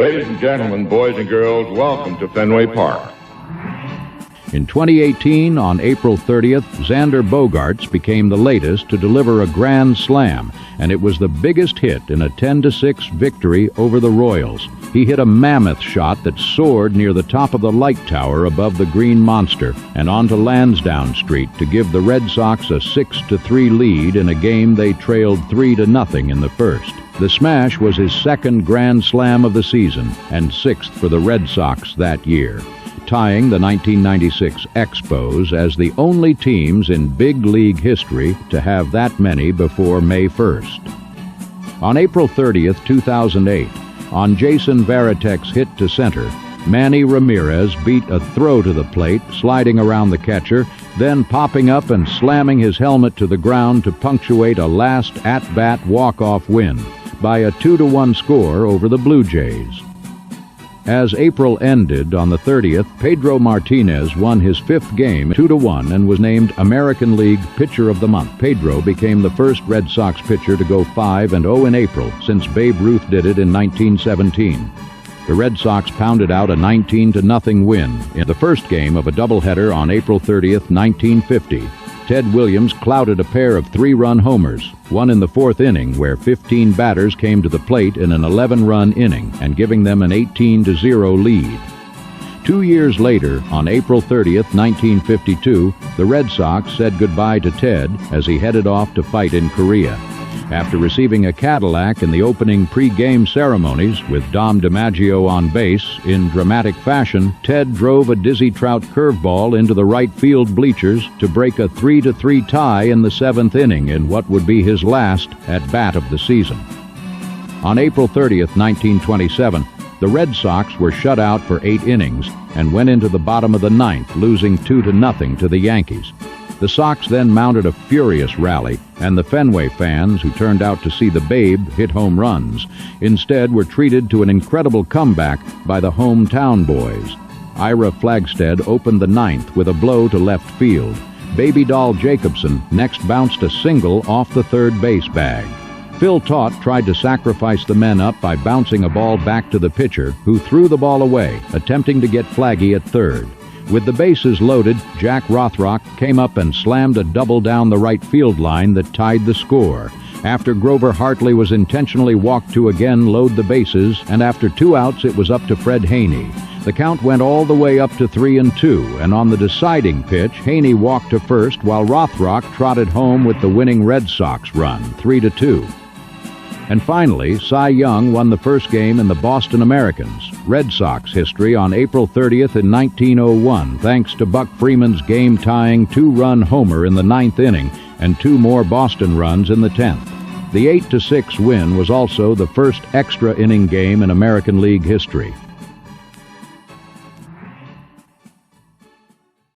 Ladies and gentlemen, boys and girls, welcome to Fenway Park. In 2018, on April 30th, Xander Bogaerts became the latest to deliver a grand slam, and it was the biggest hit in a 10-6 victory over the Royals. He hit a mammoth shot that soared near the top of the light tower above the Green Monster and onto Lansdowne Street to give the Red Sox a 6-3 lead in a game they trailed 3-0 in the first. The smash was his second grand slam of the season and sixth for the Red Sox that year, tying the 1996 Expos as the only teams in big league history to have that many before May 1st. On April 30th, 2008, on Jason Varitek's hit to center, Manny Ramirez beat a throw to the plate, sliding around the catcher, then popping up and slamming his helmet to the ground to punctuate a last at-bat walk-off win by a 2-1 score over the Blue Jays. As April ended on the 30th, Pedro Martinez won his fifth game 2-1 and was named American League Pitcher of the Month. Pedro became the first Red Sox pitcher to go 5-0 in April since Babe Ruth did it in 1917. The Red Sox pounded out a 19-0 win in the first game of a doubleheader on April 30th, 1950. Ted Williams clouted a pair of 3-run homers, one in the fourth inning where 15 batters came to the plate in an 11-run inning and giving them an 18-0 lead. 2 years later, on April 30th, 1952, the Red Sox said goodbye to Ted as he headed off to fight in Korea. After receiving a Cadillac in the opening pre-game ceremonies with Dom DiMaggio on base, in dramatic fashion, Ted drove a Dizzy Trout curveball into the right field bleachers to break a 3-3 tie in the seventh inning in what would be his last at-bat of the season. On April 30th, 1927, the Red Sox were shut out for 8 innings and went into the bottom of the ninth, losing 2-0 to the Yankees. The Sox then mounted a furious rally, and the Fenway fans, who turned out to see the Babe hit home runs, instead were treated to an incredible comeback by the hometown boys. Ira Flagstead opened the ninth with a blow to left field. Baby Doll Jacobson next bounced a single off the third base bag. Phil Taut tried to sacrifice the men up by bouncing a ball back to the pitcher, who threw the ball away, attempting to get Flaggy at third. With the bases loaded, Jack Rothrock came up and slammed a double down the right field line that tied the score. After Grover Hartley was intentionally walked to again load the bases, and after 2 outs it was up to Fred Haney. The count went all the way up to 3-2, and on the deciding pitch, Haney walked to first while Rothrock trotted home with the winning Red Sox run, 3-2. And finally, Cy Young won the first game in the Boston Americans' Red Sox history on April 30th in 1901, thanks to Buck Freeman's game-tying 2-run homer in the ninth inning and 2 more Boston runs in the 10th. The 8-6 win was also the first extra inning game in American League history.